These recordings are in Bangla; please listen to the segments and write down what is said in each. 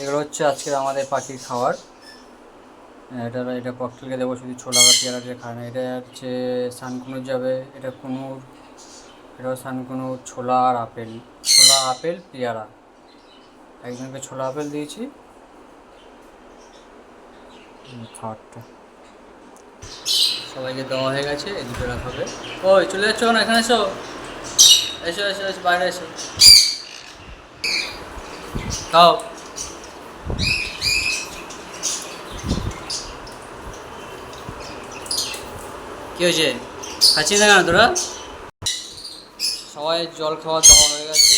এগুলো হচ্ছে আজকের আমাদের পাখির খাবার। এটা ককটেলকে দেবো, শুধু ছোলা বা পেয়ারা দিয়ে খায় না। এটা হচ্ছে সানকুনুর যাবে, এটা কুনুর, এটাও সানকুনুর, ছোলা আর আপেল, ছোলা আপেল পেয়ারা। একজনকে ছোলা আপেল দিয়েছি খাবারটা, সবাইকে দেওয়া হয়ে গেছে। এই দুটো রাখাবে। ওই চলে যাচ্ছ না, এখানে এসো, এসো এসো এসো, বাইরে এসো, খাও। কী হয়েছে, খাচ্ছিস না কেন তোরা? সবাই জল খাওয়া দাওয়া হয়ে গেছে,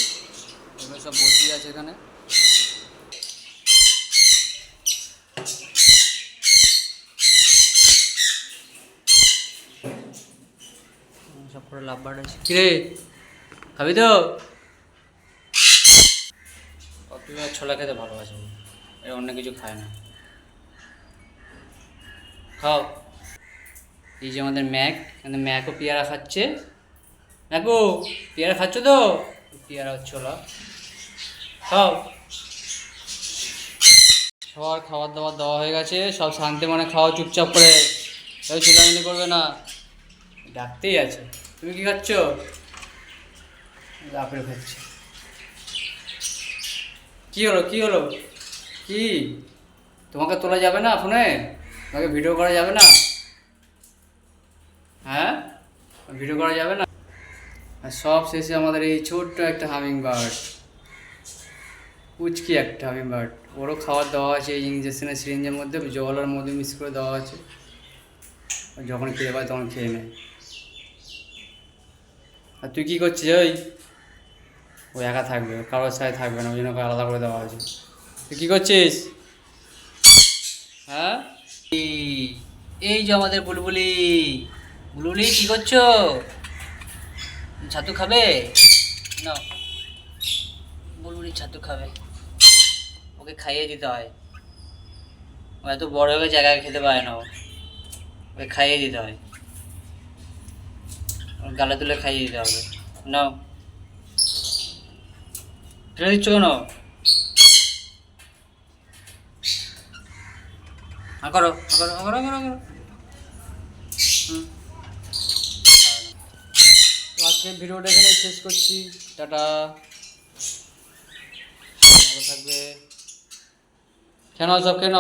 এগুলো সব বসিয়ে আছে এখানে। সব করে লাভ বাড় আছে। কিরে খাবি তো? কপিলা ছোলা খেতে ভালোবাসে, এর অন্য কিছু খায় না। খাও। এই যে আমাদের ম্যাক, ম্যাকও পেয়ারা খাচ্ছে। ম্যাকো পেয়ারা খাচ্ছ তো? পেয়ারা ছোলা খাও। সবার খাবার দাবার দেওয়া হয়ে গেছে, সব শান্তি মনে খাওয়া, চুপচাপ করে, কেউ চিল্লামিল্লি করবে না, ডাকতেই আছে। তুমি কি খাচ্ছ? আপেল খাচ্ছি। কি হলো কি হলো, কি তোমাকে তোলা যাবে না ফোনে? তোমাকে ভিডিও করা যাবে না? হ্যাঁ, ভিডিও করা যাবে না? আর সব শেষে আমাদের এই ছোট্ট একটা হামিং বার্ড, পুচকি একটা হামিং বার্ড, ওরও খাবার দেওয়া আছে এই ইঞ্জেকশনের সিরিঞ্জের মধ্যে, জল আর মধু মিক্স করে দেওয়া আছে। যখন খেয়ে পায় তখন খেয়ে নেয়। আর তুই কী করছিস? ও একা থাকবে, কারোর সাথে থাকবে না, ওই জন্য আলাদা করে দেওয়া হয়েছে। তুই কী করছিস? হ্যাঁ, এই যে আমাদের বুলবুলি, বুলবুলি কী করছো? ছাতু খাবে না? বুলবুলি ছাতু খাবে, ওকে খাইয়ে দিতে হয়। ও এত বড় হয়ে জায়গায় খেতে পারে না, ওকে খাইয়ে দিতে হয়, ওর গালে তুলে খাইয়ে দিতে হবে। নাও, ফেলে দিচ্ছ কেন? করো করো করো করো করো। তো আজকের ভিডিওটা এখানে শেষ করছি। টাটা, ভালো থাকবে। কেন সব কেন?